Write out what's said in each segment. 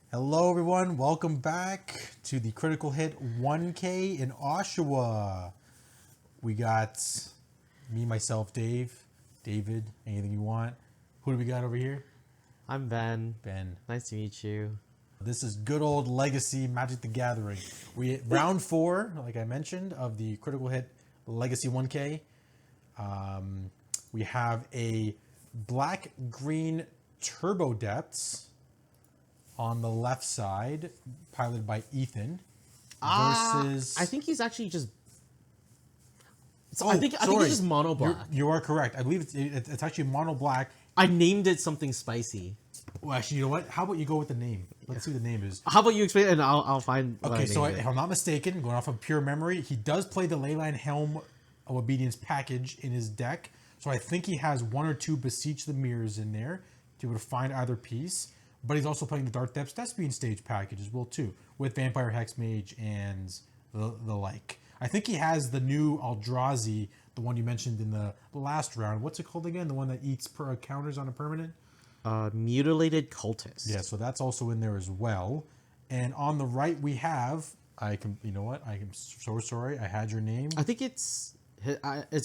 Hello everyone, welcome back to the Critical Hit 1K in Oshawa. We got me, myself, David, anything you want. Who do we got over here? I'm Ben. Ben. Nice to meet you. This is good old Legacy Magic the Gathering. Round 4, like I mentioned, of the Critical Hit Legacy 1K. We have a black-green Turbo Depths on the left side, piloted by Ethan, versus... I think he's actually just... Oh, I think he's just mono black. You are correct. I believe it's actually mono black. I named it something spicy. Well, actually, you know what? How about you go with the name? Let's see what the name is. How about you explain it and I'll find what I Okay, so named it. if I'm not mistaken, going off of pure memory, he does play the Leyline Helm of Obedience package in his deck. So I think he has one or two Beseech the Mirrors in there to be able to find either piece. But he's also playing the Dark Depths Thespian stage package as well too, with Vampire Hexmage and the like. I think he has the new Eldrazi, the one you mentioned in the last round. What's it called again? The one that eats counters on a permanent? Mutilated Cultist. Yeah, so that's also in there as well. And on the right we have, you know what? I am so sorry. I had your name. I think it's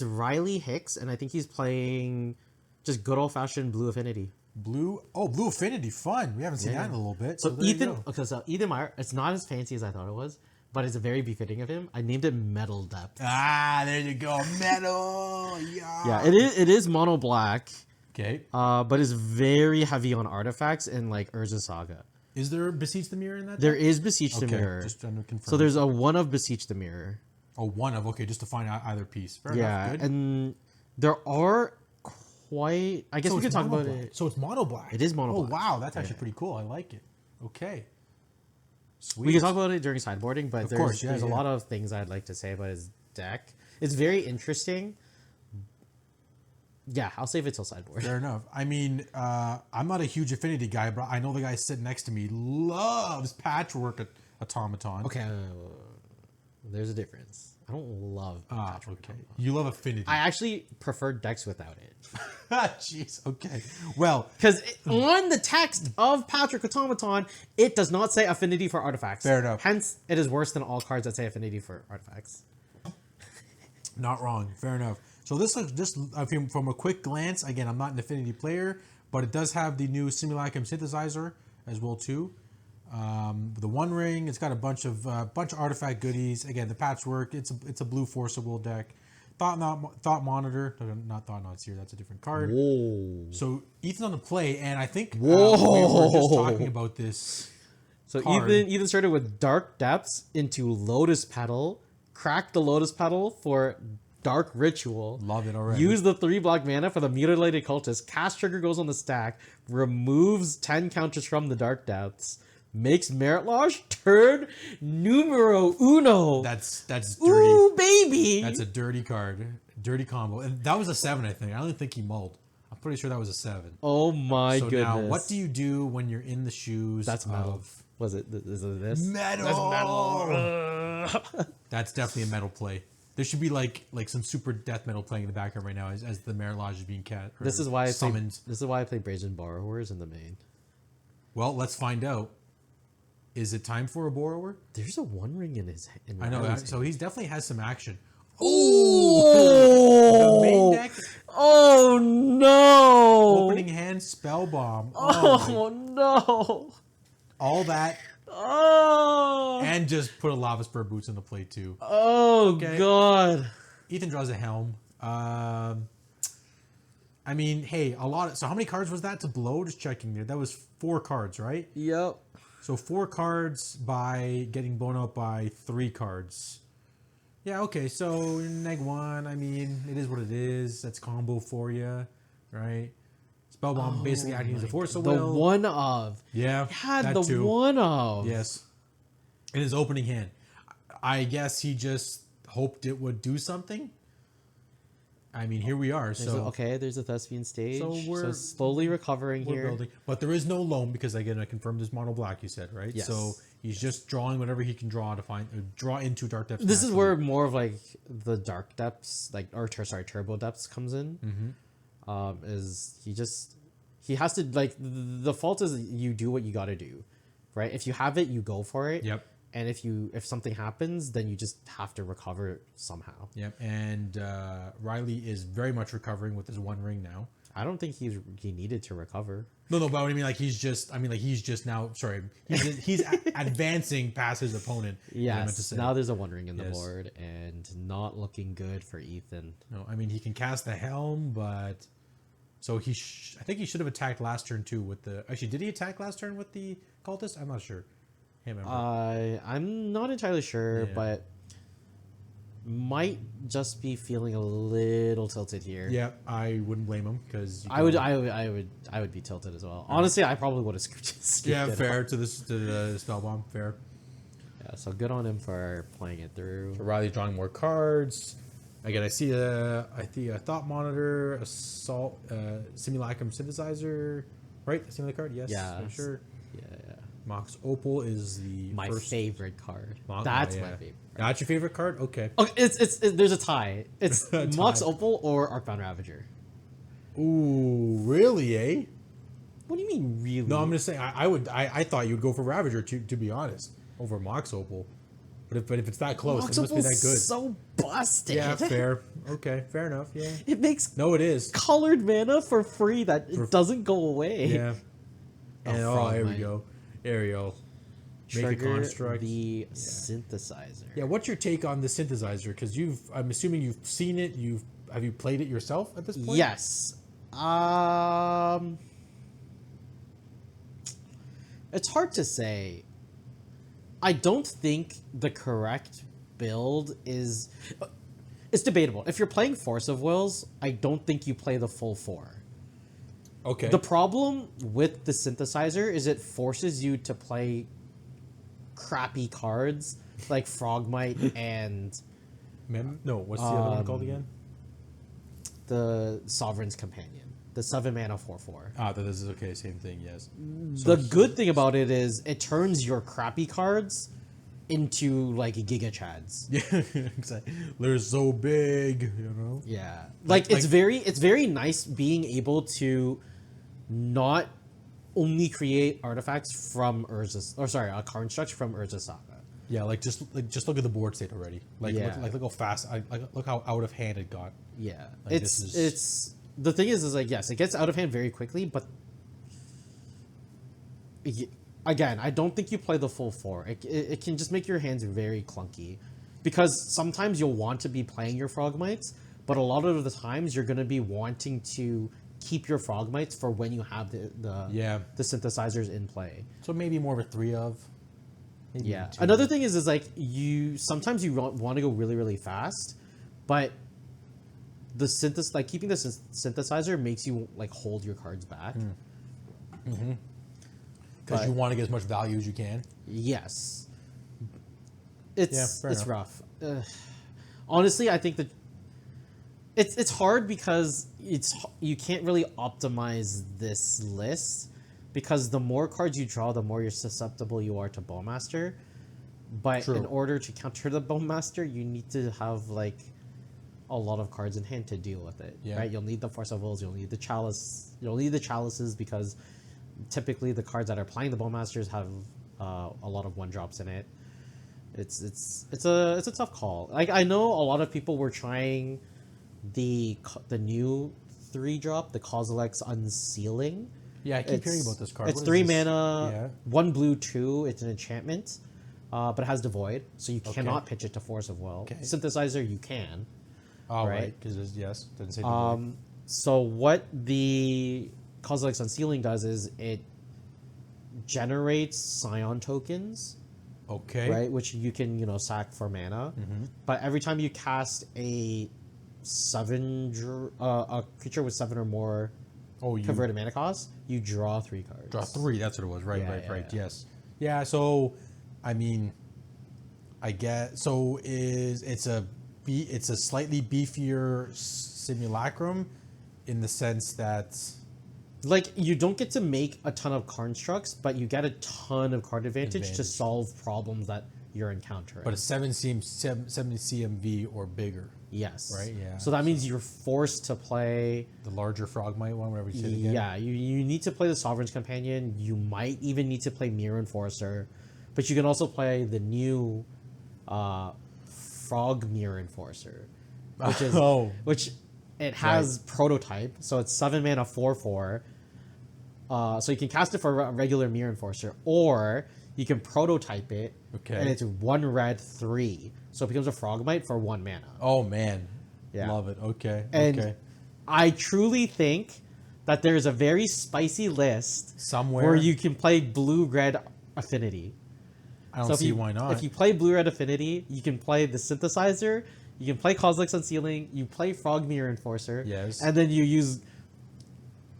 Riley Hicks, and I think he's playing just good old-fashioned Blue Affinity. Blue Affinity, fun. We haven't seen that in a little bit. So Ethan Meyer, it's not as fancy as I thought it was, but it's very befitting of him. I named it Metal Depth. Ah, there you go, metal. Yeah, it is mono black. Okay. But it's very heavy on artifacts and like Urza Saga. Is there Beseech the Mirror in that? There is Beseech the Mirror. Just trying to confirm. So there's a one of Beseech the Mirror. Oh, one of, okay, just to find out either piece. Fair enough, good. And there are quite... I guess we could talk about it. So it's mono black. It is mono black. Oh, wow, that's actually pretty cool. I like it. Okay. Sweet. We can talk about it during sideboarding, but there's a lot of things I'd like to say about his deck. It's very interesting. Yeah, I'll save it till sideboard. Fair enough. I mean, I'm not a huge Affinity guy, but I know the guy sitting next to me loves Patchwork Automaton. Okay, there's a difference. I don't love Patchwork Automaton. You love Affinity. I actually prefer decks without it. Jeez, okay. Well, because on the text of Patchwork Automaton, it does not say Affinity for artifacts. Fair enough. Hence, it is worse than all cards that say Affinity for artifacts. Not wrong. Fair enough. So this looks just from a quick glance. Again, I'm not an Affinity player, but it does have the new Simulacrum Synthesizer as well too. The One Ring. It's got a bunch of artifact goodies. Again, the Patchwork. It's a blue Force of Will deck. Thought Monitor. Not Thought Knot's here. That's a different card. Whoa. So Ethan on the play, and I think we were just talking about this. So card. Ethan started with Dark Depths into Lotus Petal. Cracked the Lotus Petal for Dark Ritual. Love it already. Use the 3 black mana for the Mutilated Cultist. Cast trigger goes on the stack. Removes 10 counters from the Dark Depths. Makes Merit Lodge turn numero uno. That's dirty. Ooh, baby. That's a dirty card. Dirty combo. And that was a 7, I think. I don't think he mulled. I'm pretty sure that was a 7. Oh my goodness. So now, what do you do when you're in the shoes That's metal. of... Was it? Is it this? Metal! That's metal. That's definitely a metal play. There should be like some super death metal playing in the background right now as the Merit Lodge is being This is why summoned. This is why I play Brazen Borrowers in the main. Well, let's find out. Is it time for a borrower? There's a One Ring in his. I know. So he definitely has some action. Oh! The main deck. Oh no! Opening hand spell bomb. Oh no! All that. Oh! And just put a Lava Spur Boots in the play too. Oh god! Ethan draws a Helm. I mean, hey, so how many cards was that to blow? Just checking there. That was 4 cards, right? Yep. So 4 cards by getting blown out by 3 cards. Yeah, okay, so -1, I mean, it is what it is. That's combo for you, right? Spellbomb basically acting as a Force of Will. The one of. Yeah, had the too. One of. Yes. In his opening hand. I guess he just hoped it would do something. I mean, here we are. There's a Thespian stage. So we're slowly recovering here. Building. But there is no loam because, again, I confirmed this mono black, you said, right? Yes. So he's just drawing whatever he can draw to draw into Dark Depths. This is where more of like the Dark Depths, Turbo Depths comes in. Mm-hmm. He has to, like, the fault is you do what you got to do. right? If you have it, you go for it. Yep. And if something happens, then you just have to recover somehow. Yep. And Riley is very much recovering with his one ring now. I don't think he needed to recover. No, but I mean, like he's just now. Sorry, he's advancing past his opponent. Yes. Now there's a one ring in the board, and not looking good for Ethan. No, I mean he can cast the helm, but so I think he should have attacked last turn too with the. Actually, did he attack last turn with the cultist? I'm not sure. Can't remember. I'm not entirely sure, but might just be feeling a little tilted here. Yeah, I wouldn't blame him because I would be tilted as well. Honestly, I probably would have skipped it fair off. to the spell bomb. Fair. Yeah, so good on him for playing it through. So Riley's drawing more cards. Again, I see a thought monitor, assault, simulacrum synthesizer, right? That's the name of the card. Yes. Yeah. I'm sure. Yeah. Mox Opal is My first favorite card. Mox, That's my favorite. That's your favorite card? Okay. Okay, there's a tie. It's Mox Opal or Arcbound Ravager. Ooh, really, eh? What do you mean, really? No, I'm just saying. I thought you'd go for Ravager to be honest, over Mox Opal. But if it's that close, Mox it must be that Opal's good. so busted. Yeah, fair. Okay, fair enough. Yeah. It makes No, it is. colored mana for free that it doesn't go away. Yeah. And here we Frogmite. go. There we go. Make a Trigger construct. the synthesizer. Yeah, what's your take on the synthesizer? Because I'm assuming you've seen it. Have you played it yourself at this point? Yes. It's hard to say. I don't think the correct build is. It's debatable. If you're playing Force of Wills, I don't think you play the full 4. Okay. The problem with the synthesizer is it forces you to play crappy cards like Frogmite and No, what's the other one called again? the Sovereign's Companion, the 7 mana 4/4. Ah, this is okay. Same thing. Yes. The good thing about it is it turns your crappy cards into like Giga Chads. Yeah, exactly. They're so big, you know. Yeah, like it's very nice being able to not only create artifacts from constructs from Urza Saga. Yeah, just look at the board state already. Like, Yeah. look how fast. Look how out of hand it got. Yeah, Like, it's the thing is like yes, it gets out of hand very quickly, but again, I don't think you play the full 4. It can just make your hands very clunky, because sometimes you'll want to be playing your Frogmites, but a lot of the times you're going to be wanting to keep your Frogmites for when you have the synthesizers in play. So maybe more of a 3 of. Maybe Yeah. 2. Another thing is like sometimes you want to go really really fast, but the keeping the synthesizer makes you like hold your cards back. Because you want to get as much value as you can. Yes. It's fair enough. rough. Honestly, I think that it's hard because you can't really optimize this list, because the more cards you draw, the more you're susceptible you are to Bowmaster. But True. in order to counter the Bowmaster, you need to have like a lot of cards in hand to deal with it. Yeah. Right? You'll need the Force of Wills, you'll need the Chalice, you'll need the Chalices, because typically the cards that are playing the Bowmasters have a lot of 1-drops in it. It's a tough call. Like I know a lot of people were trying the new 3-drop, the Kozilek's Unsealing. Yeah, I keep hearing about this card. It's What is 3 this? mana, Yeah. 1 blue, 2. It's an enchantment, but it has Devoid, so you cannot pitch it to Force of Will. Okay. Synthesizer, you can. Oh, right? right. Because doesn't say. Devoid. So what the Kozilek's Unsealing does is it generates Scion tokens, Okay. right? Which you can, sack for mana. But every time you cast a a creature with 7 or more You converted mana cost, you draw 3 cards. draw 3. That's what it was. Right. Yeah, right. yeah, Right. yeah. Yes. Yeah. So, I mean, I get. So it's a slightly beefier simulacrum, in the sense that. Like, you don't get to make a ton of constructs, but you get a ton of card advantage to solve problems that you're encountering. But it's 70 CMV or bigger. Yes. Right, yeah. So that means you're forced to play... The larger Frogmite one, whatever you said again. Yeah, you need to play the Sovereign's Companion. You might even need to play Mirror Enforcer. But you can also play the new Frog Mirror Enforcer. Which is... Which it has Prototype. So it's 7 mana 4/4. So you can cast it for a regular Mirror Enforcer. Or you can Prototype it. Okay. And it's 1 red 3. So it becomes a Frogmite for 1 mana. Oh, man. Yeah. Love it. Okay. And okay. I truly think that there's a very spicy list somewhere where you can play blue-red Affinity. I don't see why not. If you play blue-red Affinity, you can play the Synthesizer, you can play Kozilek's Unsealing, you play Frog Mirror Enforcer, yes, and then you use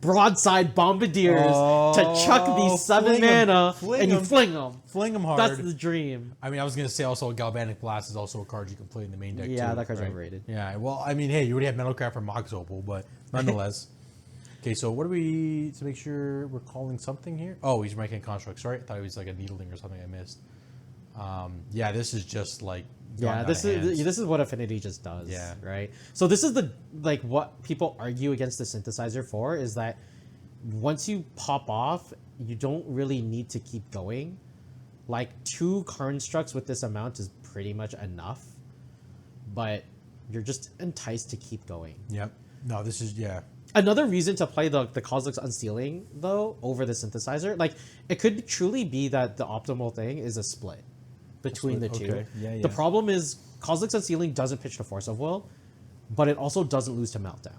Broadside Bombardiers to chuck these 7 mana and you fling them. Fling them hard. That's the dream. I mean, I was going to say also Galvanic Blast is also a card you can play in the main deck too. Yeah, that card's overrated. Yeah, well, I mean, hey, you already have Metalcraft or Mox Opal, but nonetheless. Okay, so what do we, to make sure we're calling something here? Oh, he's making constructs, right? I thought it was like a needling or something I missed. Yeah, this is just like... Yeah, this is what Affinity just does. Yeah. Right. So this is the what people argue against the Synthesizer for is that once you pop off, you don't really need to keep going. Like 2 constructs with this amount is pretty much enough, but you're just enticed to keep going. Yep. No, this is Another reason to play the Kozilek's Unsealing though over the Synthesizer, like it could truly be that the optimal thing is a split between the two. Okay. Yeah, yeah. The problem is Kozilek's Unsealing doesn't pitch to Force of Will, but it also doesn't lose to Meltdown.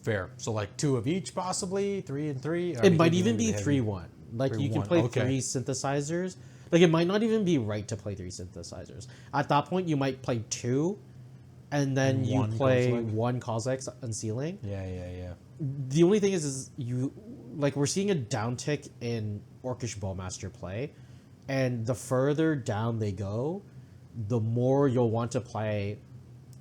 Fair. So like 2 of each, possibly 3 and 3. It might even be 3-1. Like you can play 3 synthesizers. Like it might not even be right to play 3 synthesizers. At that point, you might play 2, and then you play 1 Kozilek's Unsealing. Yeah. The only thing is you like we're seeing a downtick in Orcish Bowmaster play, and the further down they go, the more you'll want to play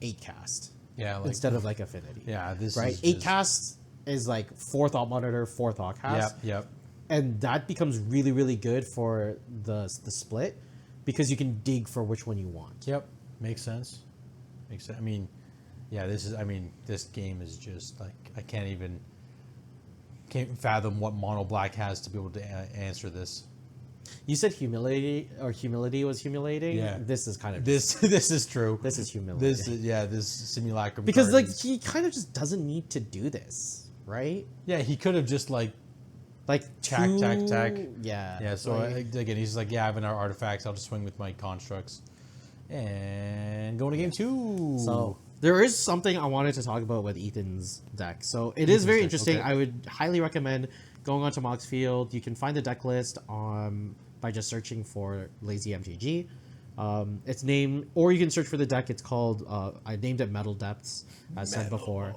8 cast. Yeah, like, instead of like Affinity. Yeah, this right. is 8 cast is like 4 Thought Monitor, 4 Thought cast. Yep. And that becomes really, really good for the split because you can dig for which one you want. Yep, makes sense. I mean, yeah, this game is just like I can't fathom what Mono Black has to be able to answer this. You said humility was humiliating. Yeah, this is kind of this is true. This is humiliating. This simulacrum because like he kind of just doesn't need to do this, right? Yeah, he could have just like tack. Yeah. So again, he's like, yeah, I have an artifacts. I'll just swing with my constructs and go into game 2. So there is something I wanted to talk about with Ethan's deck. So it is very interesting. Okay. I would highly recommend going onto Moxfield. You can find the deck list by just searching for Lazy MTG. Its name, or you can search for the deck. It's called, I named it Metal Depths, as said before.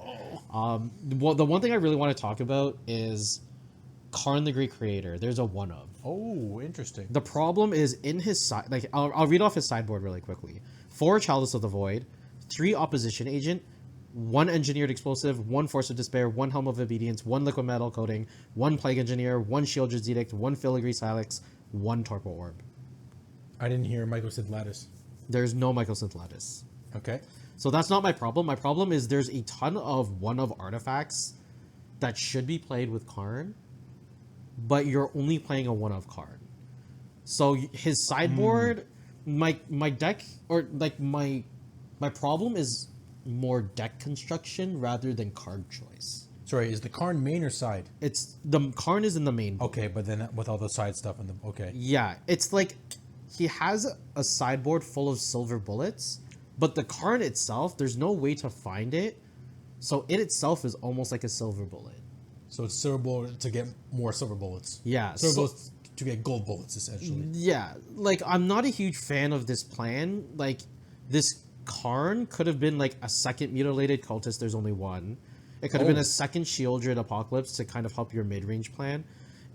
The one thing I really want to talk about is Karn the Great Creator. There's a 1-of. Oh, interesting. The problem is in his side, like I'll read off his sideboard really quickly. 4 Chalice of the Void, 3 Opposition Agent, 1 Engineered Explosive, 1 Force of Despair, 1 Helm of Obedience, 1 Liquid Metal Coating, 1 Plague Engineer, 1 Shieldred's Edict, 1 Filigree Silex, 1 Torpor Orb. I didn't hear Mycosynth Lattice. There's no Mycosynth Lattice. Okay. So that's not my problem. My problem is there's a ton of 1-of artifacts that should be played with Karn, but you're only playing a 1-of card. So his sideboard, my deck, or like my problem is more deck construction rather than card choice. Sorry, is the Karn main or side? It's the Karn is in the main board. Okay, but then with all the side stuff in the Yeah, it's like he has a sideboard full of silver bullets, but the Karn itself, there's no way to find it. So it itself is almost like a silver bullet. So it's silver bullet to get more silver bullets. Yeah. Silver bullets to get gold bullets, essentially. Yeah. Like, I'm not a huge fan of this plan. Like, this Karn could have been like a second Mutilated Cultist. There's only 1. It could have been a second Shieldred Apocalypse to kind of help your mid-range plan.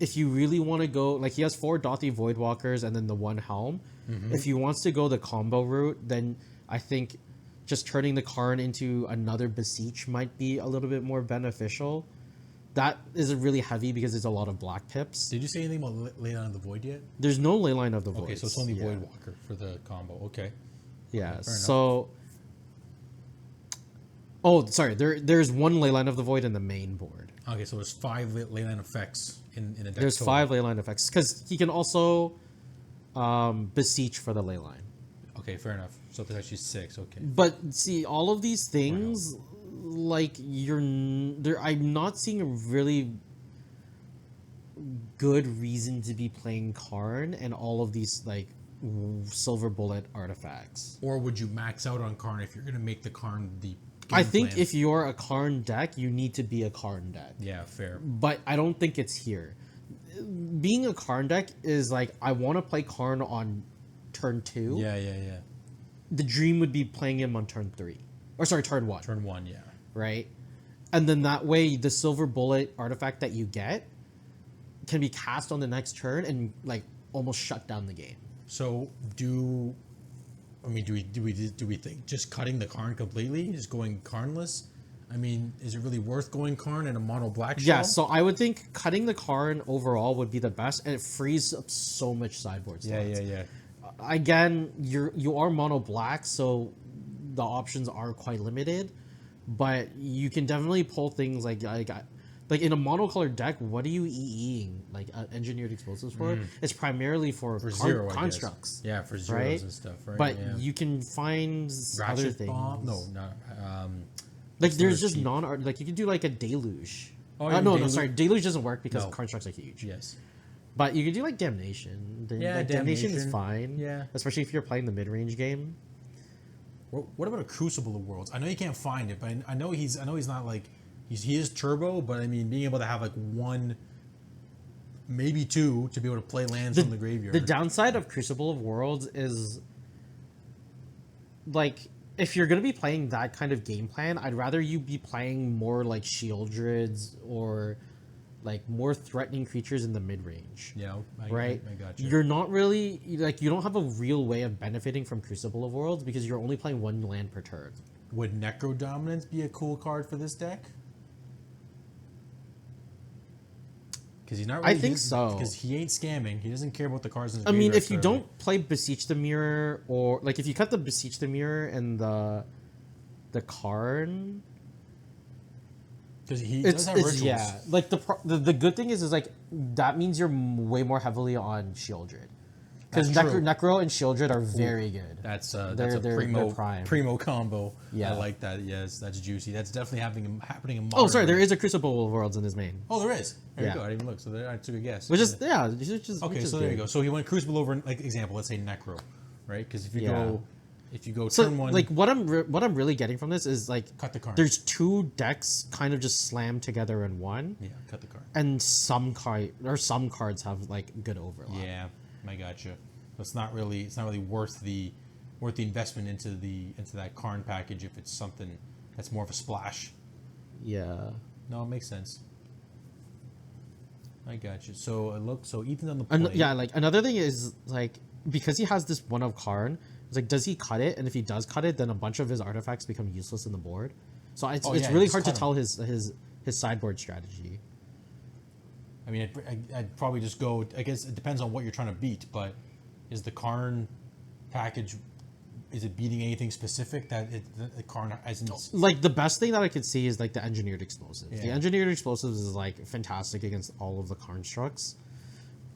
If you really want to go, like, he has 4 Dothy Voidwalkers and then the 1 Helm. If he wants to go the combo route, then I think just turning the Karn into another Beseech might be a little bit more beneficial. that is really heavy because it's a lot of black pips. Did you say anything about Leyline of the Void yet? There's no Leyline of the Void. Okay, so it's only Void Walker for the combo. Okay. Yeah. Okay, fair So. Oh, sorry. There's one Leyline of the Void in the main board. Okay, so there's 5 Leyline effects in the deck. There's total. 5 Leyline effects because he can also beseech for the Leyline. Okay, fair enough. So there's actually 6. Okay. But see, all of these things, like I'm not seeing a really good reason to be playing Karn and all of these like silver bullet artifacts. Or would you max out on Karn if you're going to make the Karn the I think plan? if you're a Karn deck, you need to be a Karn deck. Yeah, fair. But I don't think it's here. Being a Karn deck is like, I want to play Karn on turn 2. Yeah. The dream would be playing him on turn 3. Or sorry, turn 1. Turn 1, yeah. Right? And then that way, the silver bullet artifact that you get can be cast on the next turn and like almost shut down the game. So do we think just cutting the Karn completely, just going Karnless? I mean, is it really worth going Karn in a mono black shell? Yeah, so I would think cutting the Karn overall would be the best, and it frees up so much sideboard slots. Yeah. Again, you are mono black, so the options are quite limited, but you can definitely pull things like in a monocolored deck. What are you EEing like engineered explosives for? It's primarily for zero constructs. Yeah, for zeros right? and stuff, right? But yeah. you can find other Ratchet things. Bomb? No, not. Like there's not just cheap. like you can do like a deluge. Oh, No, sorry, deluge doesn't work because No. constructs are huge. Yes. But you can do like damnation. Yeah, Damnation is Damnation. fine. Yeah. Especially if you're playing the mid-range game. What about a Crucible of Worlds? I know you can't find it, but I know he's not like he is turbo, but I mean being able to have like 1, maybe 2 to be able to play lands from the graveyard. The downside of Crucible of Worlds is like if you're gonna be playing that kind of game plan, I'd rather you be playing more like Shieldreds or like more threatening creatures in the mid range. Yeah, Right? I got you. You're not really like you don't have a real way of benefiting from Crucible of Worlds because you're only playing 1 land per turn. Would Necro Dominance be a cool card for this deck? Because he's not. Really, I think so. Because he ain't scamming. He doesn't care about the cards in his I mean, graveyard if you currently. don't play Beseech the Mirror or like if you cut the Beseech the Mirror and the Karn, because he does have rituals. yeah. Like the good thing is like that means you're way more heavily on Shieldred because That's true. Necro and Shieldred are very good. That's They're a primo prime. primo combo. Yeah. I like that. Yes, that's juicy. That's definitely happening in. Oh, sorry, Modern. there is a Crucible of Worlds in his main, Oh, there is. There Yeah. you go. I didn't even look. So that's a good guess. which is okay. which is So there you go. So he went Crucible over, like example. Let's say Necro, right? Because if you go So turn 1, like what I'm really getting from this is like cut the card. there's 2 decks kind of just slammed together in one. Yeah, cut the card. And some cards have like good overlap. Yeah, I got you. It's not really worth the investment into that Karn package if it's something that's more of a splash. Yeah. No, it makes sense. I got you. So Ethan's on the play. And yeah, like another thing is like because he has this 1 of Karn, it's like does he cut it? And if he does cut it, then a bunch of his artifacts become useless in the board. So it's really just hard to cut 'em. tell his sideboard strategy. I mean, I'd probably just go. I guess it depends on what you're trying to beat, but is the Karn package, is it beating anything specific that the Karn hasn't? Like the best thing that I could see is like the engineered explosives. The Yeah. engineered explosives is like fantastic against all of the constructs.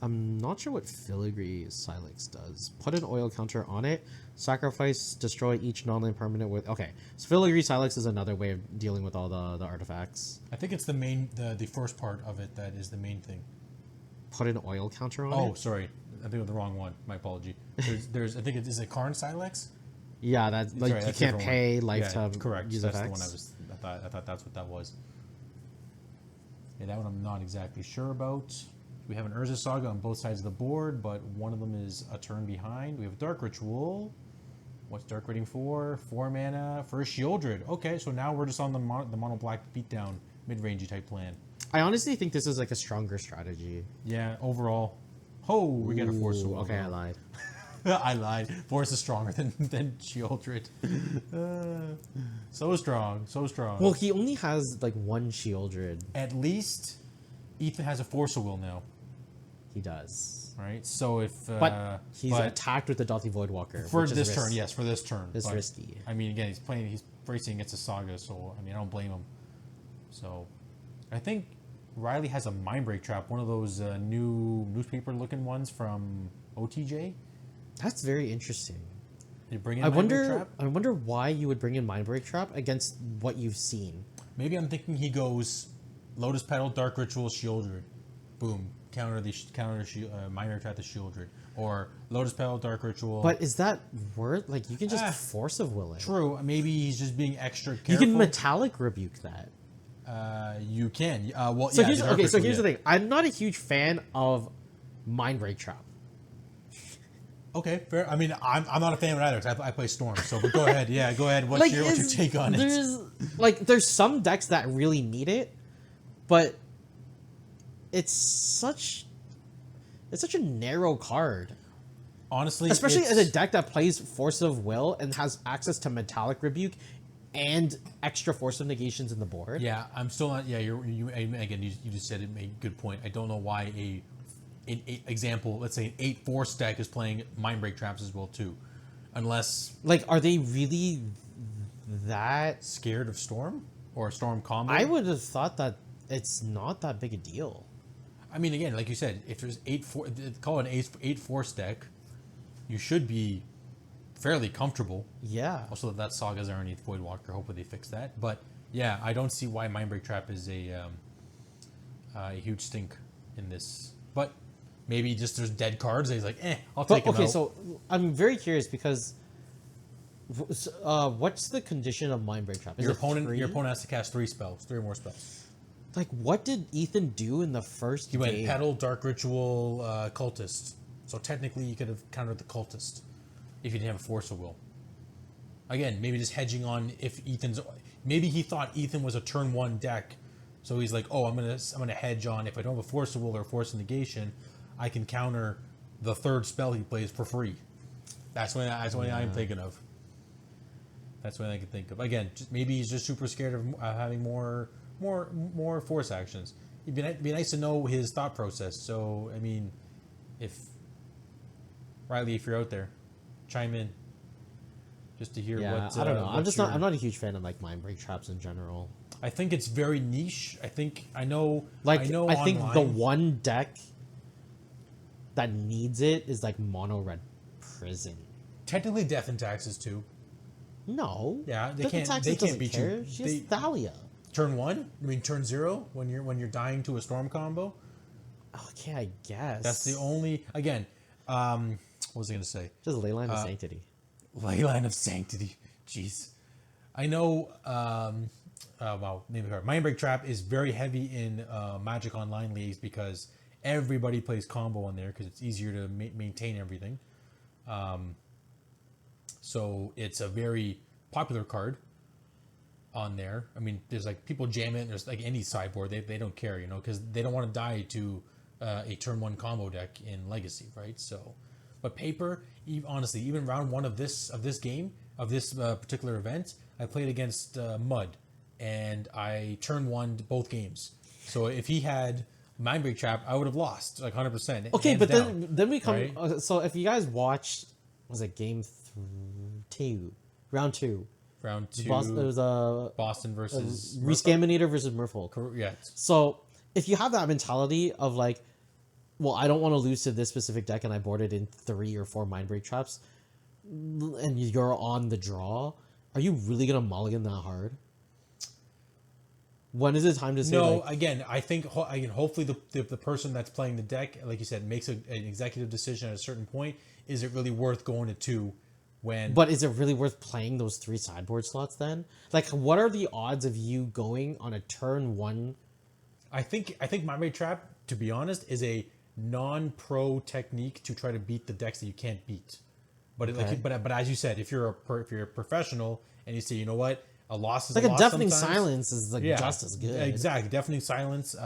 I'm not sure what Filigree Silex does. Put an oil counter on it. Sacrifice, destroy each non-land permanent with... Okay, so Filigree Silex is another way of dealing with all the artifacts. I think it's the first part of it that is the main thing. Put an oil counter on it? Oh, sorry, I think of the wrong one. My apology. There's I think is it Karn Silex? Yeah, that's like Sorry, you that's a can't different pay one. life Yeah, to correct. use That's effects. the one I thought that's what that was. Yeah, that one I'm not exactly sure about. We have an Urza Saga on both sides of the board, but one of them is a turn behind. We have Dark Ritual. What's Dark Rating for? 4 mana for a Shieldred. Okay, so now we're just on the mono black beatdown mid-rangey type plan. I honestly think this is like a stronger strategy. Yeah, overall. Oh, we got a Force of Will. Okay, I lied. I lied. Force is stronger than Shieldred. So strong, so strong. Well, he only has like one Shieldred. At least Ethan has a Force of Will now, He does. right? So if But he's attacked with the Daughty Voidwalker. for which is this turn, yes, for this turn, It's but, risky. I mean, again, he's racing against a Saga, so I mean, I don't blame him. So, I think Riley has a Mindbreak Trap, one of those new newspaper-looking ones from OTJ. That's very interesting. They bring in I Mindbreak Trap. wonder why you would bring in Mindbreak Trap against what you've seen. Maybe I'm thinking he goes Lotus Petal, Dark Ritual, Shieldred. Boom. Mindbreak Trap the Shieldred. Or Lotus Petal, Dark Ritual. But is that worth? Like, you can just Force of Will it. True. Maybe he's just being extra careful. You can Metallic Rebuke that. You can. Well, So yeah. here's, the Dark okay, so Ritual, here's yeah. the thing. I'm not a huge fan of Mindbreak Trap. Okay, fair. I mean, I'm not a fan of it either because I play Storm. So, but go ahead. Yeah, go ahead. What's your take on it? There's some decks that really need it, but it's such a narrow card. Honestly, Especially as a deck that plays Force of Will and has access to Metallic Rebuke and extra Force of Negations in the board. Yeah, I'm still not. Yeah, again. You just said it. Made a good point. I don't know why an example. Let's say an 8-4 deck is playing Mindbreak Traps as well too, unless Like, are they really that scared of Storm or Storm combo. I would have thought that it's not that big a deal. I mean, again, like you said, if there's 8-4, call it an 8-4 deck, you should be fairly comfortable. Yeah. Also, that Saga's underneath Voidwalker. Hopefully, they fix that. But yeah, I don't see why Mindbreak Trap is a huge stink in this. But maybe just there's dead cards. And he's like, I'll take them out. Okay, so I'm very curious because what's the condition of Mindbreak Trap? Is Your it opponent 3? has to cast 3 spells, 3 or more spells. Like, what did Ethan do in the first He game? went Petal, Dark Ritual, Cultist. So technically, you could have countered the Cultist if you didn't have a Force of Will. Again, maybe just hedging on if Ethan's. Maybe he thought Ethan was a turn 1 deck, so he's like, I'm gonna hedge on if I don't have a Force of Will or a Force of Negation, I can counter the 3rd spell he plays for free. That's what I'm thinking of. That's what I can think of. Again, maybe he's just super scared of having more force actions. It'd be nice to know his thought process. So, I mean, if Riley, if you're out there, chime in just to hear what. I don't know. I'm not a huge fan of like Mindbreak Traps in general. I think it's very niche. I think I think the one deck that needs it is like Mono Red Prison. Technically, Death and Taxes too. No. Yeah, they Death and can't. Taxes They can't doesn't beat care. you. She has Thalia. Turn 1? I mean, turn 0 when you're dying to a Storm combo. Okay, I guess. That's the only. Again, what was I going to say? Just Leyline of Sanctity. Leyline of Sanctity. Jeez. I know. Name it. Mindbreak Trap is very heavy in Magic Online leagues because everybody plays combo on there because it's easier to maintain everything. So it's a very popular card on there. I mean, there's like people jam it. There's like any sideboard, they don't care, because they don't want to die to a turn 1 combo deck in Legacy, right? So, but paper, honestly, even round 1 of this game of this particular event, I played against Mud, and I turn 1 both games. So if he had Mindbreak Trap, I would have lost like 100%. Okay, but down, then we come. right? So if you guys watched, was it game 2, round 2? Round 2. Boston, it was Boston versus Rescaminator versus Merfolk. Yeah. So if you have that mentality of like, well, I don't want to lose to this specific deck, and I boarded in 3 or 4 Mindbreak Traps, and you're on the draw, are you really gonna mulligan that hard? When is it time to say? No, again, I think hopefully the person that's playing the deck, like you said, makes an executive decision at a certain point. Is it really worth going to 2? But is it really worth playing those 3 sideboard slots then? Like, what are the odds of you going on a turn 1? I think Mindbreak Trap, to be honest, is a non-pro technique to try to beat the decks that you can't beat. But but as you said, if you're a professional and you say, you know what, a loss is like a loss Deafening sometimes. Silence is like just as good. Exactly, Deafening Silence.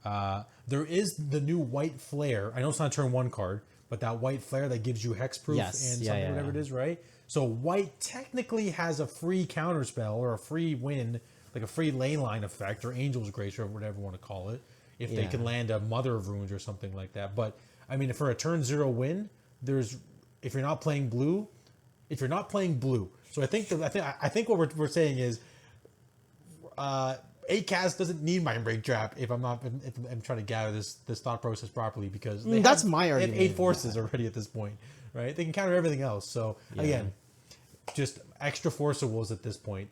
There is the new white flare. I know it's not a turn 1 card, but that white flare that gives you hexproof Yes, and yeah, something, yeah. whatever it is, right? So white technically has a free counterspell or a free win, like a free ley line effect or Angel's Grace or whatever you want to call it, if they Yeah. can land a Mother of Runes or something like that. But I mean, for a turn 0 win, if you're not playing blue, so I think what we're saying is, ACAS doesn't need Mindbreak Trap if I'm trying to gather this thought process properly, because That's my they have argument. 8 forces already at this point, right? They can counter everything else. So again, just extra forceables at this point.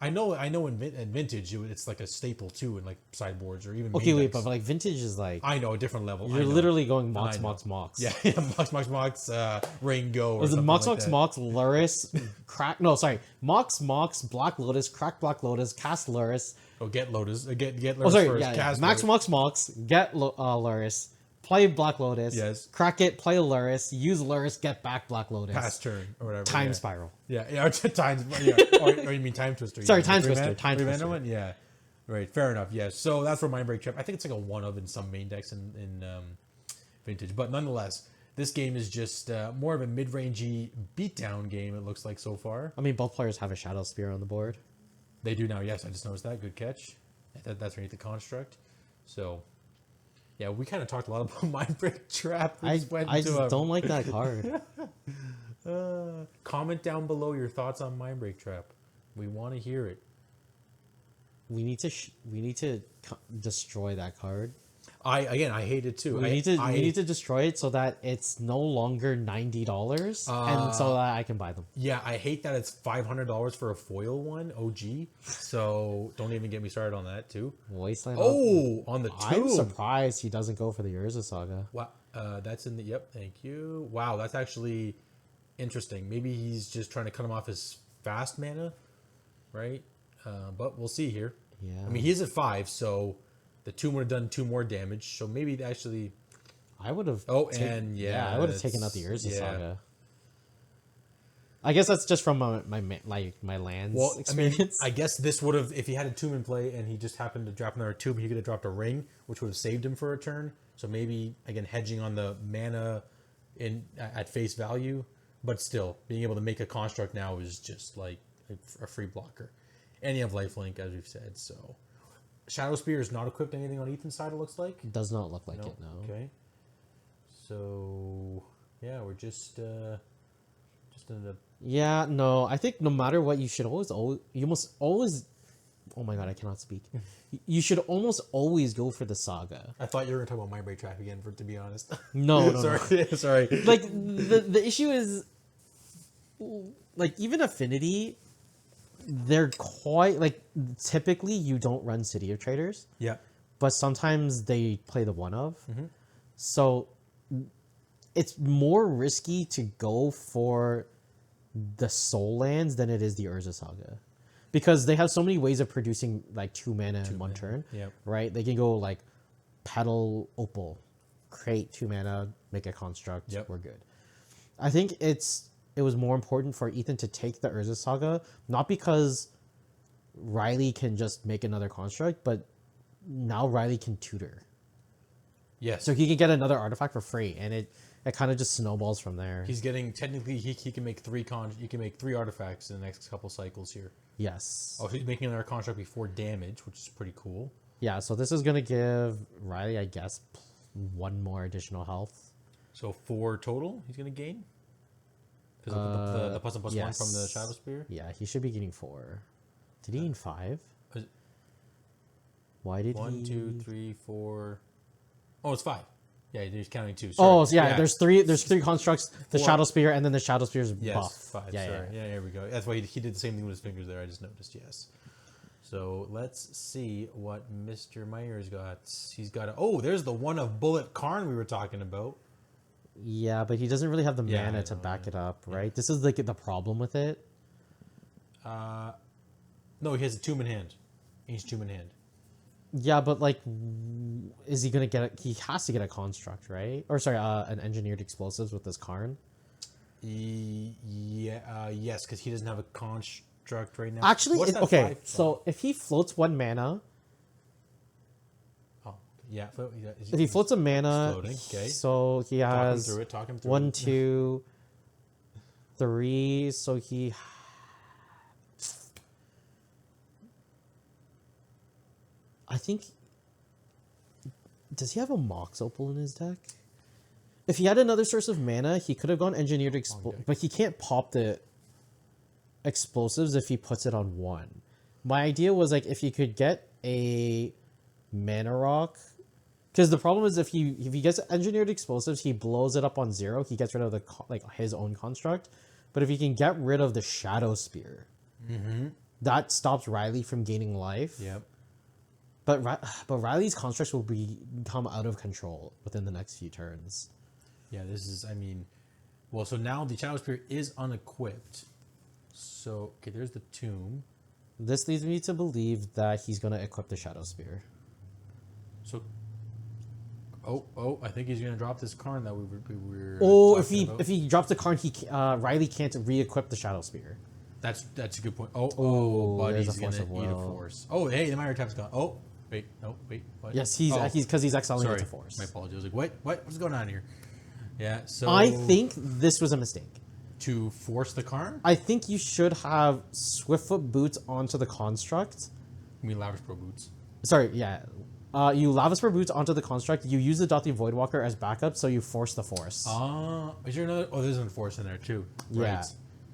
I know in Vintage it's like a staple too in like sideboards or even Okay, main wait, decks. but like vintage is like I know a different level. you're I know. literally going Mox, I know. Mox. Yeah, Mox, Rain Go. Or Was it something Mox, like Mox, that. Mox, Luris, crack? No, sorry, Mox, Mox, Black Lotus, crack Black Lotus, cast Luris. Oh, get Lotus. Get Lotus Oh, sorry, first. yeah. Cast Max, Lotus. Mox, get Luris, play Black Lotus. Yes. Crack it, play Luris, use Luris, get back Black Lotus. Past turn or whatever. Time yeah. Spiral. Yeah, times. Yeah. or you mean Time Twister? Sorry, yeah. Time Three Twister, mana- Time three mana Twister. one? Yeah, right. Fair enough. Yeah. So that's for Mindbreak Trap. I think it's like a 1 of in some main decks in Vintage, but nonetheless, this game is just more of a mid-rangey beatdown game. It looks like so far. I mean, both players have a Shadow Spear on the board. They do now. Yes, I just noticed that. Good catch. That's underneath the construct. So, yeah, we kind of talked a lot about Mindbreak Trap. We I went just don't like that card. Comment down below your thoughts on Mindbreak Trap. We want to hear it. We need to destroy that card. I hate it too. We need to destroy it so that it's no longer $90, and so that I can buy them. Yeah, I hate that it's $500 for a foil one, OG. So don't even get me started on that too. Wasteland. Oh, on the I'm tomb. surprised he doesn't go for the Urza Saga. Wow, that's in the. Yep, thank you. Wow, that's actually interesting. Maybe he's just trying to cut him off his fast mana, right? But we'll see here. Yeah. I mean, he is at 5, so the tomb would have done 2 more damage. So maybe actually. I would have. Oh, and yeah, I would have taken out the that's- Urza yeah. Saga. I guess that's just from my lands experience. I guess this would have, if he had a tomb in play and he just happened to drop another tomb, he could have dropped a ring, which would have saved him for a turn. So maybe again hedging on the mana at face value, but still being able to make a construct now is just like a free blocker. And you have lifelink, as we've said. So Shadow Spear is not equipped anything on Ethan's side. It looks like. It does not look like No? it. No. Okay. So yeah, we're just in a. Yeah. No. I think no matter what, you should you must always. Oh my god, I cannot speak. You should almost always go for the Saga. I thought you were going to talk about Mindbreak Trap again, to be honest. No, no, sorry, no. sorry. Like the issue is, like even Affinity, they're quite like typically you don't run City of Traders, Yeah. but sometimes they play the one of. So it's more risky to go for the Soul Lands than it is the Urza Saga. Because they have so many ways of producing like 2 mana in one turn. Yep. Right? They can go like Petal Opal, create 2 mana, make a construct, Yep. we're good. I think it was more important for Ethan to take the Urza Saga, not because Riley can just make another construct, but now Riley can tutor. Yes. So he can get another artifact for free, and it kind of just snowballs from there. He's getting technically he can make 3 you can make 3 artifacts in the next couple cycles here. Yes. Oh, he's making another construct before damage, which is pretty cool. Yeah, so this is going to give Riley, I guess, 1 more additional health. So 4 total he's gonna gain. Because of the plus and plus 1 from the yes. Shadow Spear. Yeah, he should be getting 4. Did he gain 5? Is it Why did 1, he... 2, 3, 4. Oh, it's 5. Yeah, he's counting 2. Oh, Sorry. yeah, there's three constructs. The 4. Shadow Spear, and then the Shadow Spear's Yes, buff. 5. Yeah, sorry. yeah. Yeah, here we go. That's why he did the same thing with his fingers there. I just noticed. Yes. So let's see what Mr. Myers got. He's got there's the one of Bullet Karn we were talking about. Yeah, but he doesn't really have the Yeah, mana I to know, back it up, right? This is like the problem with it. No, he has a tomb in hand. Ancient tomb in hand. Yeah, but like, is he gonna get? He has to get a construct, right? Or sorry, an engineered explosives with this Karn. Yes, because he doesn't have a construct right now. Actually, What's that okay. 5? So if he floats 1 mana, Oh, Yeah. If he floats a mana, floating, okay. so he has Talk him through it. 1, 2, 3. So he. I think. Does he have a Mox Opal in his deck? If he had another source of mana, he could have gone Engineered Explosives, but he can't pop the explosives if he puts it on 1. My idea was like if he could get a mana rock, because the problem is if he gets Engineered Explosives, he blows it up on 0. He gets rid of the his own construct, but if he can get rid of the Shadow Spear, that stops Riley from gaining life. Yep. But Riley's constructs will become out of control within the next few turns. Yeah, this is, I mean, well, so now the Shadow Spear is unequipped. So, okay, there's the tomb. This leads me to believe that he's going to equip the Shadow Spear. So, I think he's going to drop this card that we were Oh, talking about. if he drops the card, Riley can't re-equip the Shadow Spear. That's a good point. But there's he's a going Force to of eat a Will. force. Oh, hey, the minor tap's gone. Oh, wait, no, wait, what? Yes, he's because he's exiling Sorry, it to Force. my apologies. I was like, what's going on here? Yeah, so... I think this was a mistake. To force the card? I think you should have Swiftfoot Boots onto the construct. I mean, Lavish Pro Boots. Sorry, yeah. You Lavisper Boots onto the construct. You use the Dothi Voidwalker as backup, so you force the Force. Is there another... Oh, there's a force in there, too. Yeah. Right.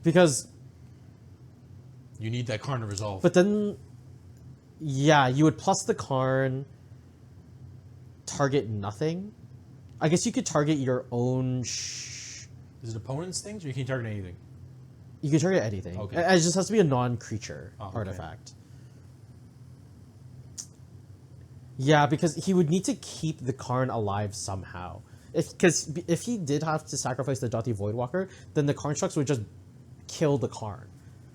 Because... You need that card to resolve. But then... Yeah, you would plus the Karn, target nothing. I guess you could target your own... Is it opponent's things, or you can target anything? You can target anything. Okay. It just has to be a non-creature artifact. Yeah, because he would need to keep the Karn alive somehow. Because if he did have to sacrifice the Dothi Voidwalker, then the constructs would just kill the Karn.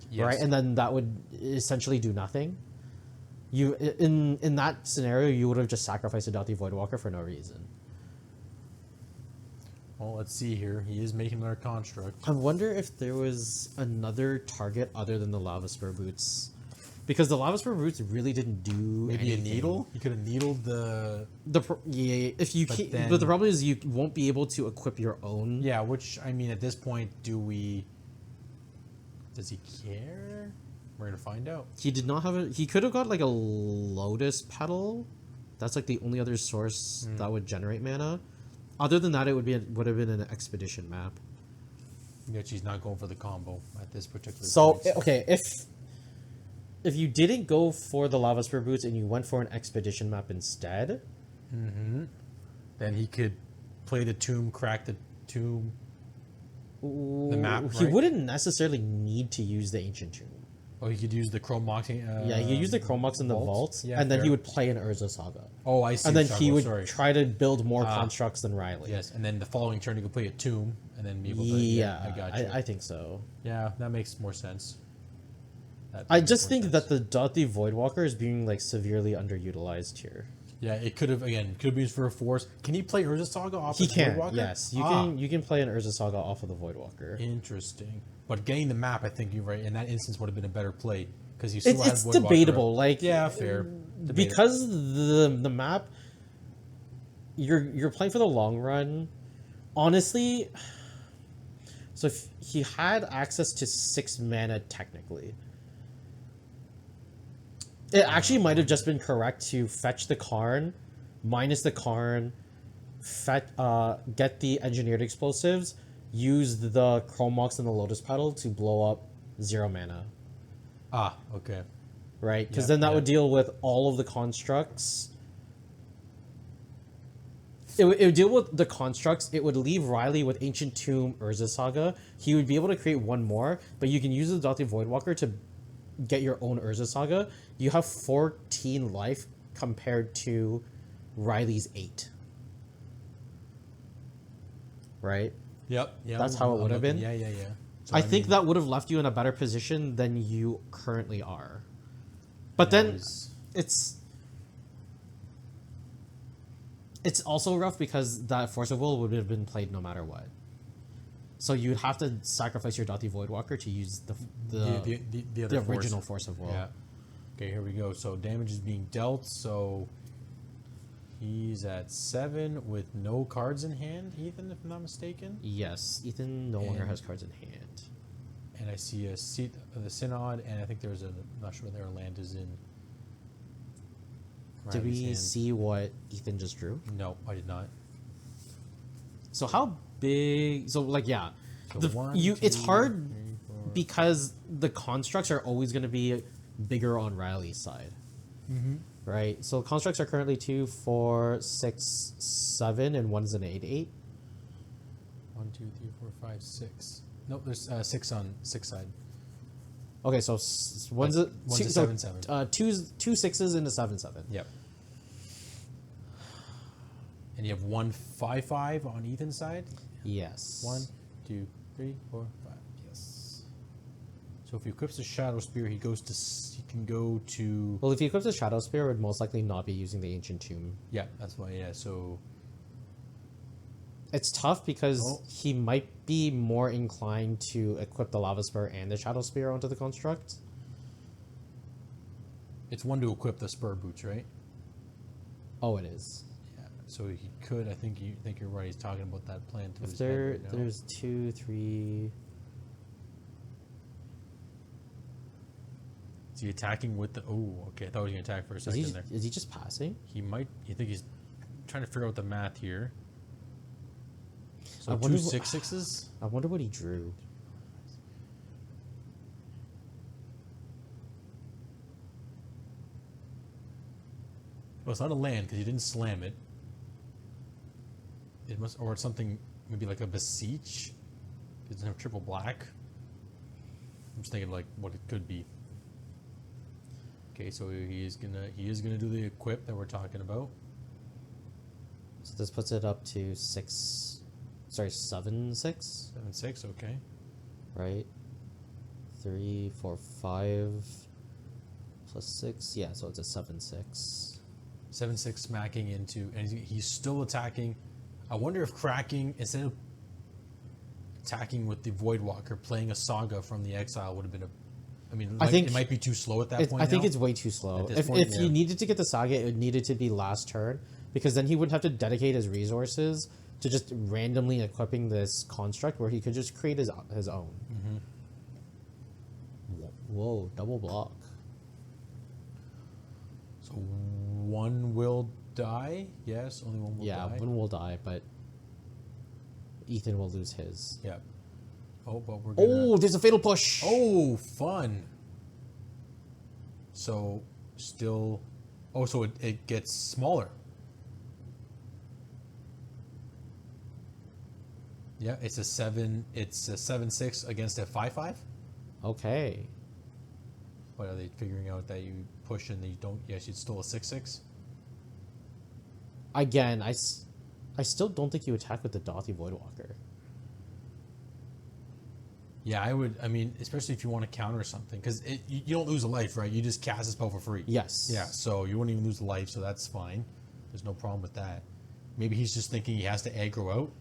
Yes. Right? And then that would essentially do nothing. You in that scenario, you would have just sacrificed a Dothi Voidwalker for no reason. Well, let's see here. He is making another construct. I wonder if there was another target other than the Lava Spur Boots. Because the Lava Spur Boots really didn't do Maybe anything. a needle? You could have needled the... If you but the problem is you won't be able to equip your own. Yeah, which, I mean, at this point, does he care? We're going to find out. He did not have he could have got like a Lotus Petal. That's like the only other source that would generate mana. Other than that, it would have been an expedition map. Yet she's not going for the combo at this particular So point. okay, if you didn't go for the Lava Spur Boots and you went for an expedition map instead, Then he could play the tomb, crack the tomb, the map, he right? wouldn't necessarily need to use the Ancient Tomb. Oh, he could use the Chrome Mox. Yeah, he could use the Chrome Mox in the vault, Yeah, and then fair. he would play an Urza Saga. Oh, I see. And then Sorry, he oh, would sorry. try to build more constructs than Riley. Yes, and then the following turn he could play a tomb, and then be able to... Yeah, I got you. I think so. Yeah, that makes more sense. I just think that the Dothi Voidwalker is being like severely underutilized here. Yeah, it could have been used for a force. Can he play Urza Saga off He the can, Voidwalker? yes. You can play an Urza Saga off of the Voidwalker. Interesting. But getting the map, I think you're right. In that instance, would have been a better play because you still had It's Voidwalker debatable. up. Like Yeah, fair. Debatable. because the map, you're playing for the long run. Honestly, so if he had access to 6 mana technically, it actually might have just been correct to fetch the Karn, minus the Karn, get the engineered explosives, use the Chrome Mox and the Lotus Petal to blow up 0 mana. Okay. Right? Because Yeah, then that yeah. would deal with all of the constructs. It would deal with the constructs. It would leave Riley with Ancient Tomb, Urza Saga. He would be able to create one more, but you can use the Dothi Voidwalker to get your own Urza Saga. You have 14 life compared to Riley's 8. Right? Yep. That's how it would have been? Yeah. So, I think mean, that would have left you in a better position than you currently are. But that then was- it's also rough because that Force of Will would have been played no matter what. So you'd have to sacrifice your Dothi Voidwalker to use the other original force. Force of Will. Yeah. Okay, here we go. So damage is being dealt. So He's at 7 with no cards in hand, Ethan, if I'm not mistaken. Yes, Ethan no longer has cards in hand. And I see a seat of the Synod, and I think there's a, I'm not sure what their land is in. Did Riley's we hand. see what Ethan just drew? No, I did not. So how big? So like yeah, So one, it's two, hard 3, 4. because the constructs are always going to be bigger on Riley's side, right? So constructs are currently 2, 4, 6, 7, and one's an 8, 8. 1, 2, 3, 4, 5, 6. Nope, there's 6 on 6 side. Okay, so one's a One's two, a so, 7, 7. two 6s and a 7, 7. Yep. And you have 1, 5, 5 on Ethan's side. Yes. 1, 2, 3, 4, 5. Yes. So if he equips the Shadow Spear, he goes to. He can go to. Well, if he equips a Shadow Spear, would most likely not be using the Ancient Tomb. Yeah, that's why. Yeah, so It's tough because Oh. he might be more inclined to equip the Lava Spur and the Shadow Spear onto the construct. it's 1 to equip the Spur Boots, right? Oh, it is. Yeah. So he could. I think you're right. He's talking about that plan to If his head there, right now. there's 2, 3. Is he attacking with the? Oh, okay. I thought he was gonna attack for a second there. Is he just passing? He might. You think he's trying to figure out the math here? So I 2 wonder 6 6s. I wonder what he drew. Well, it's not a land because he didn't slam it. It must, or it's something maybe like a beseech. It doesn't have triple black. I'm just thinking like what it could be. Okay, so he is gonna do the equip that we're talking about. So this puts it up to 6. Sorry, 7, 6. 7 6. Okay. Right? 3, 4, 5 plus 6. Yeah, so it's a 7, 6. 7 6 smacking into, and he's still attacking. I wonder if cracking instead of attacking with the Voidwalker, playing a Saga from the Exile would have been a. I mean, I think it might be too slow at that point. I think now. it's way too slow. At this If point, he yeah. needed to get the Saga, it needed to be last turn because then he wouldn't have to dedicate his resources to just randomly equipping this construct where he could just create his own. Whoa, double block. So 1 will die. Yes, only 1 will Yeah, die. one will die, but Ethan will lose his. Yeah. Oh, but we're gonna. Oh, there's a fatal push. Oh, fun. So still. Oh, so it gets smaller. Yeah, it's a 7. It's a 7 6 against a 5 5. Okay. What are they figuring out that you push and you don't? Yes, it's still a 6 6. Again, I still don't think you attack with the Dothy Voidwalker. Yeah, I would. I mean, especially if you want to counter something, because you don't lose a life, right? You just cast a spell for free. Yes. Yeah, so you wouldn't even lose a life, so that's fine. There's no problem with that. Maybe he's just thinking he has to aggro out.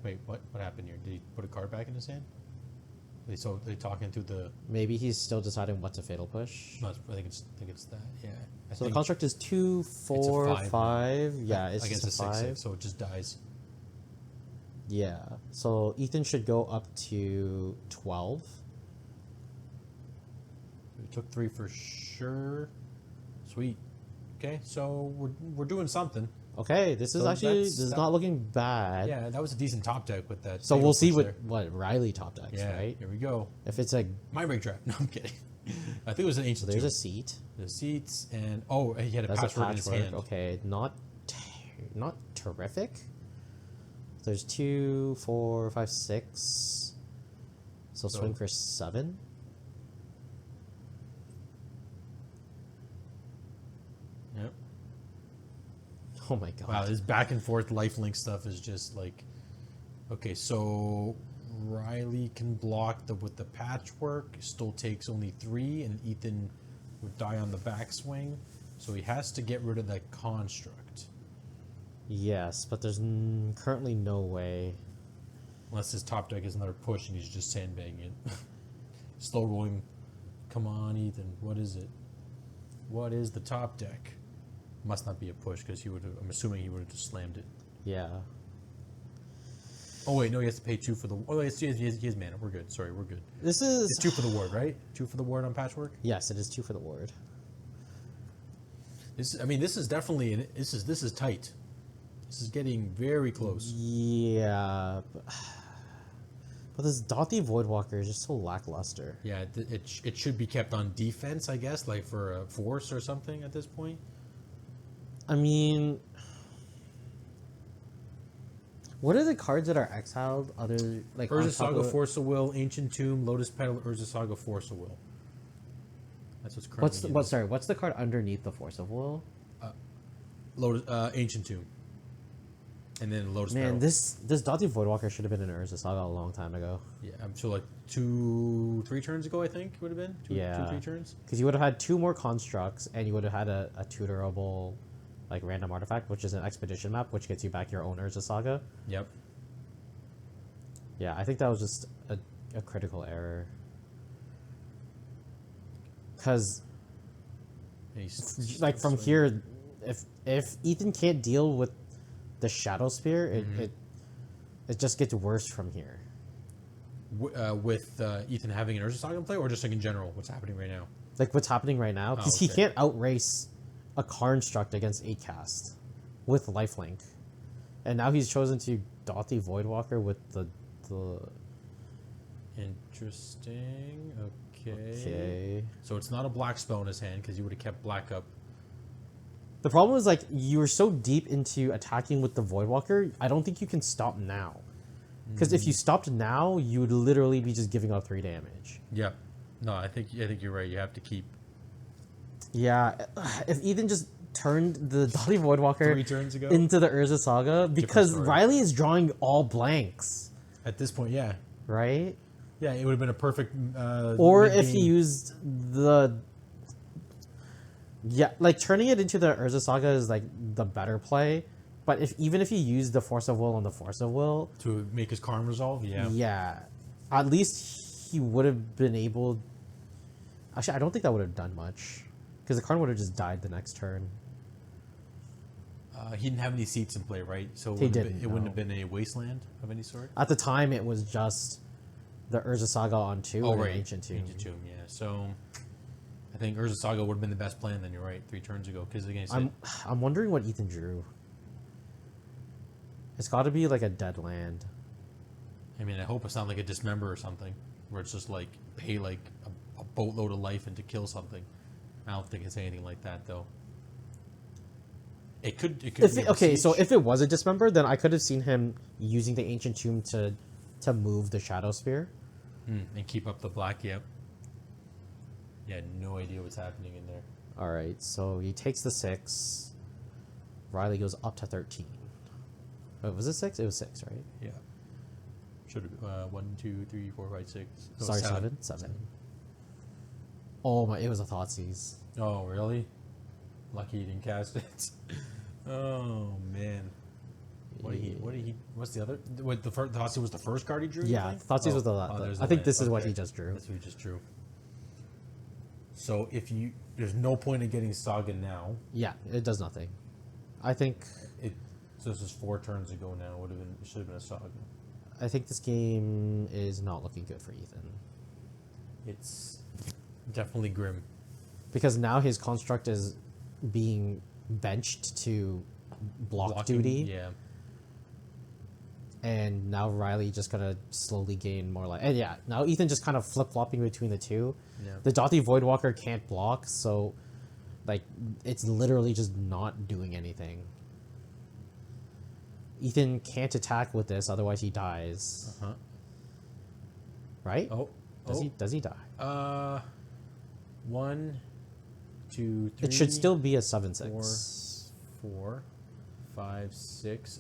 Wait, what? What happened here? Did he put a card back in his hand? So they talking through the. Maybe he's still deciding what to fatal push. No, I think it's that. Yeah. So the construct is 2, 4, 5, 5. Yeah, it's against just a a 6 5. 6, so it just dies. Yeah. So Ethan should go up to 12. We took 3 for sure. Sweet. Okay, so we're doing something. Okay, this is So actually not looking bad. Yeah, that was a decent top deck with that. So fatal we'll see push there. what Riley top decks, Yeah, right? here we go. If it's a Mind-break trap. No, I'm kidding. I think it was an ancient. there's Tomb. a seat. The seats and he had a That's patchwork a in his patchwork. hand. Okay, not terrific. There's 2, 4, 5, 6. So swing for 7. Yep. Oh my god. Wow, this back and forth lifelink stuff is just like. Okay, so Riley can block with the patchwork. Still takes only 3, and Ethan would die on the backswing. So he has to get rid of that construct. Yes, but there's currently no way. Unless his top deck is another push and he's just sandbagging it. Slow rolling. Come on, Ethan. What is it? What is the top deck? Must not be a push because he would. I'm assuming he would have just slammed it. Yeah. Oh wait, no, he has to pay 2 for the. Oh, yes, he has mana. We're good. Sorry, we're good. This is It's 2 for the ward, right? 2 for the ward on Patchwork. yes, it is 2 for the ward. I mean, this is definitely. This is tight. This is getting very close. Yeah, but this Dothy Voidwalker is just so lackluster. Yeah, it should be kept on defense, I guess, like for a force or something at this point. I mean, what are the cards that are exiled? Other like Urza on top Saga, of- Force of Will, Ancient Tomb, Lotus Petal, Urza Saga, Force of Will. That's what's currently. What's the card underneath the Force of Will? Lotus, Ancient Tomb, and then Lotus Man, Petal. this Dothy Voidwalker should have been in Urza Saga a long time ago. Yeah, I'm sure like 2-3 turns ago, I think it would have been 2-3 turns. Because you would have had 2 more constructs, and you would have had a tutorable, like random artifact, which is an expedition map, which gets you back your own Urza Saga. Yep. Yeah, I think that was just a critical error. Because like from here, if Ethan can't deal with the Shadow Spear, it just gets worse from here. With Ethan having an Urza Saga in play, or just like in general, what's happening right now? Like what's happening right now, because he okay. can't outrace a Construct against 8-cast with lifelink, and now he's chosen to Dothy Voidwalker with the. Interesting. Okay. Okay. So it's not a black spell in his hand because he would have kept black up. The problem is like you were so deep into attacking with the Voidwalker, I don't think you can stop now. Because if you stopped now, you would literally be just giving up 3 damage. Yep. No, I think you're right. You have to keep Yeah, if Ethan just turned the Dothy Voidwalker 3 turns ago. into the Urza Saga, because story. Riley is drawing all blanks, At this point, yeah. right? Yeah, it would have been a perfect. Or if he mid-game. used the. Yeah, like turning it into the Urza Saga is like the better play. But even if he used the Force of Will on the Force of Will, to make his Karn resolve, yeah. at least he would have been able. Actually, I don't think that would have done much, because the Karn would have just died the next turn. He didn't have any seats in play, right? So He it didn't, wouldn't no. have been a wasteland of any sort. At the time, it was just the Urza Saga on 2 and an Ancient Tomb. Ancient Tomb, yeah. So I think Urza Saga would have been the best plan. Then you're right, 3 turns ago, because against I'm wondering what Ethan drew. It's got to be like a dead land. I mean, I hope it's not like a Dismember or something, where it's just like pay like a boatload of life and to kill something. I don't think it's anything like that, though. It could. It could. So if it was a Dismember, then I could have seen him using the Ancient Tomb to move the Shadow Spear. And keep up the black. Yep. Yeah, no idea what's happening in there. All right, so he takes the 6. Riley goes up to 13. Oh, was it 6? It was 6, right? Yeah. Should have been 1, 2, 3, 4, 5, 6. No, Sorry, 7. Oh my! It was a Thoughtseize. Oh, really? Lucky he didn't cast it. Oh man. What's the other? What the first? Thoughtseize was the first card he drew. you Yeah, think? Thoughtseize was the. there's I think land. this is what Okay. he just drew. That's what he just drew. So there's no point in getting Saga now. Yeah, it does nothing. I think So this is 4 turns ago now. It should have been a Saga. I think this game is not looking good for Ethan, It's definitely grim. because now his construct is being benched to block Blocking, duty, Yeah. and now Riley just gonna slowly gain more life. And yeah, now Ethan just kind of flip flopping between the two. Yeah. The Dothy Voidwalker can't block, so like it's literally just not doing anything. Ethan can't attack with this, otherwise he dies. Uh huh. Right? Oh. Does he die? 1, 2, 3. It should still be a 7/6. 4, 5, 6.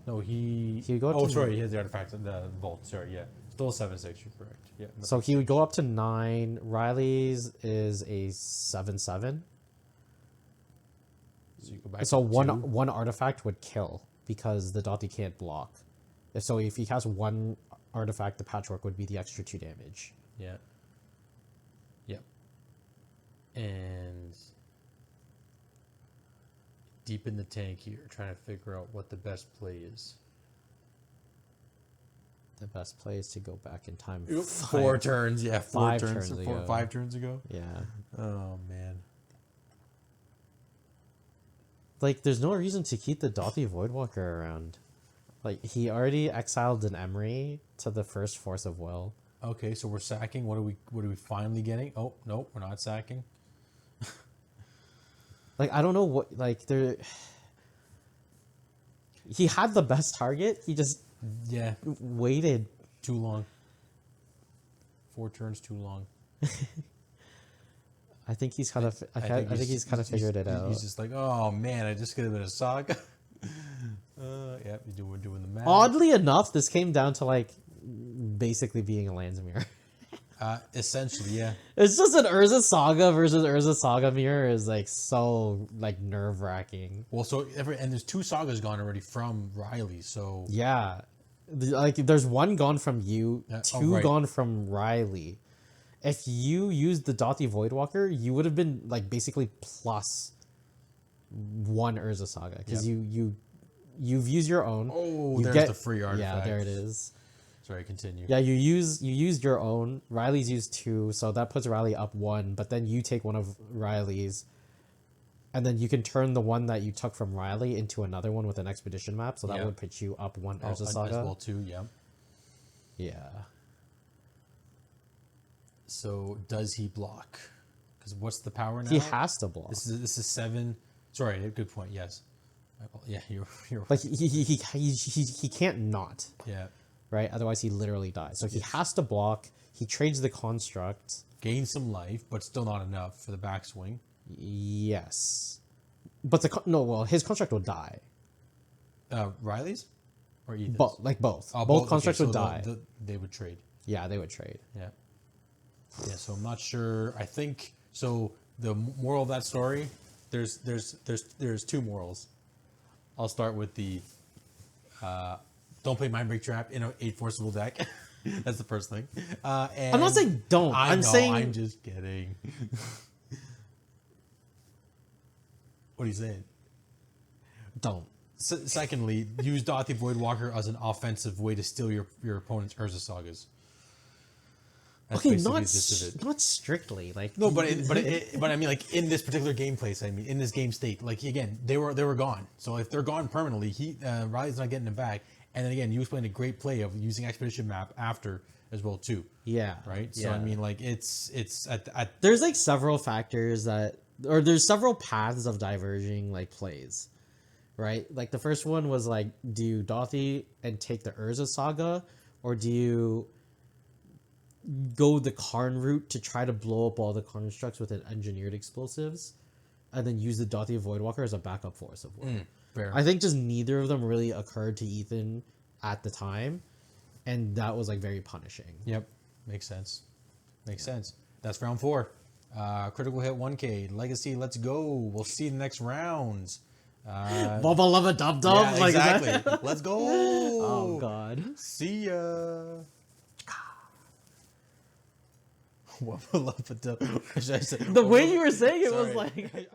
No, he. He would go up Oh, to- sorry, he has the artifact in the vault. Sorry, yeah, still 7/6. You're correct. Yeah. So he would go up to 9. Riley's is a 7/7. So you go back. So to one 2. one artifact would kill because the Dothy can't block. If he has one artifact, the Patchwork would be the extra 2 damage. Yeah. Yep. And deep in the tank here, trying to figure out what the best play is. The best play is to go back in time. 4 turns, yeah, 5 turns ago. 5 turns ago. Yeah. Oh man. Like, there's no reason to keep the Dothy Voidwalker around. Like, he already exiled an Emery to the first Force of Will. Okay, so we're sacking. What are we finally getting? Oh no, we're not sacking. Like, I don't know what, like, there... He had the best target, he just waited. Too long. 4 turns too long. I think he's kind of. I think he's kind of figured it out. He's just like, oh man, I just could have been a saga. Yep, we're doing the math. Oddly enough, this came down to like basically being a Landsmere. Essentially, yeah. It's just an Urza Saga versus Urza Saga mirror is like so like nerve wracking. Well, so and there's 2 sagas gone already from Riley, so yeah, like there's 1 gone from you, 2 gone from Riley. If you used the Dothy Voidwalker, you would have been like basically plus 1 Urza Saga because you've used your own. Oh, there's the free artifact. Yeah, there it is. Sorry, continue. Yeah, you used your own. Riley's used 2, so that puts Riley up 1. But then you take one of Riley's, and then you can turn the one that you took from Riley into another one with an expedition map. So that would put you up 1 Urza Saga. As well too, yeah. Yeah. So does he block? Because what's the power now? He has to block. This is 7. Sorry, good point. Yes. Yeah, you're like he can't not. Yeah. Right. Otherwise, he literally dies. So he has to block. He trades the construct. Gain some life, but still not enough for the backswing. Yes. But his construct will die. Riley's or Ethan's? Both. Both constructs would die. They would trade. Yeah, they would trade. Yeah. Yeah, so I'm not sure. I think so. The moral of that story, there's 2 morals. I'll start with the don't play Mind Break Trap in an 8 forcible deck. That's the first thing. And I'm not saying don't. I'm saying I'm just kidding. What are you saying? Don't. Secondly, use Dothy Voidwalker as an offensive way to steal your opponent's Urza Sagas. That's okay, not strictly. Like no, but I mean, like in this particular game place, I mean, in this game state, like again, they were gone. So if they're gone permanently, Riley's not getting them back. And then again, you explained a great play of using Expedition Map after as well too. Yeah. Right. So I mean, like it's at there's like several factors there's several paths of diverging like plays, right? Like the first one was like, do you Dothy and take the Urza Saga, or do you go the Karn route to try to blow up all the constructs with an engineered explosives, and then use the Dothy Voidwalker as a backup force of will? Fair. I think just neither of them really occurred to Ethan at the time, and that was like very punishing. Yep, makes sense. Makes sense. That's round 4. Critical hit 1K. Legacy, let's go. We'll see you in the next rounds. Bubba Lubba Dub Dub. Yeah, like exactly. That. Let's go. Oh God. See ya. Bubba Lubba Dub. The way you were saying it was like.